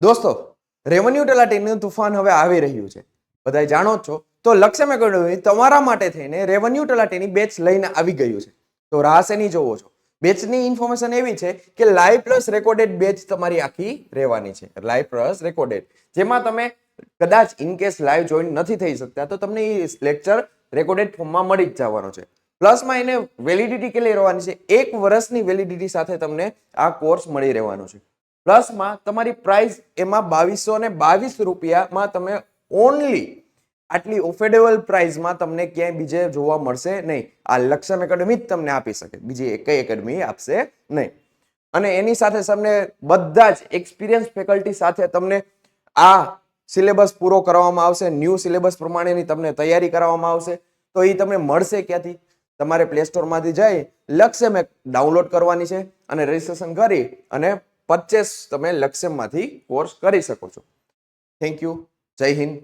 દોસ્તો, રેવન્યુ તલાટીનું તુફાન હવે આવી રહ્યું છે. બધા જાણો જ છો. તો લક્ષ્યમ એકેડમી તમારા માટે થઈને રેવન્યુ તલાટીની બેચ લઈને આવી ગયું છે. તો રાહ શેની જોવો છો? બેચની ઇન્ફોર્મેશન એવી છે કે લાઈવ પ્લસ રેકોર્ડેડ બેચ તમારી આખી રહેવાની છે. લાઈવ પ્લસ રેકોર્ડેડ, જેમાં તમે કદાચ ઇન કેસ લાઈવ જોઈન નથી થઈ શકતા તો તમને એ લેક્ચર રેકોર્ડેડ ફોર્મમાં મળી જ જવાનો છે. પ્લસમાં એને વેલિડિટી કેટલી રહેવાની છે? 1 વર્ષની વેલિડિટી સાથે તમને આ કોર્સ મળી રહેવાનો છે. પ્લસમાં તમારી પ્રાઇસ એમાં 2222 રૂપિયામાં તમે ઓનલી આટલી ઓફોર્ડેબલ પ્રાઇસમાં તમને ક્યાંય બીજે જોવા મળશે નહીં. આ લક્ષ્યમ એકેડમી જ તમને આપી શકે, બીજી એકય એકેડમી આપશે નહીં. અને એની સાથે તમને બધા જ એક્સપિરિયન્સ ફેકલ્ટી સાથે તમને આ સિલેબસ પૂરો કરવામાં આવશે. ન્યૂ સિલેબસ પ્રમાણેની તમને તૈયારી કરવામાં આવશે. તો એ તમને મળશે ક્યાંથી? તમારે પ્લે સ્ટોરમાંથી જઈ લક્ષ્યમ એપ ડાઉનલોડ કરવાની છે અને રજીસ્ટ્રેશન કરી અને પરચેસ તમે લક્ષ્યમમાંથી કોર્સ કરી શકો છો. Thank you. જય હિન્દ.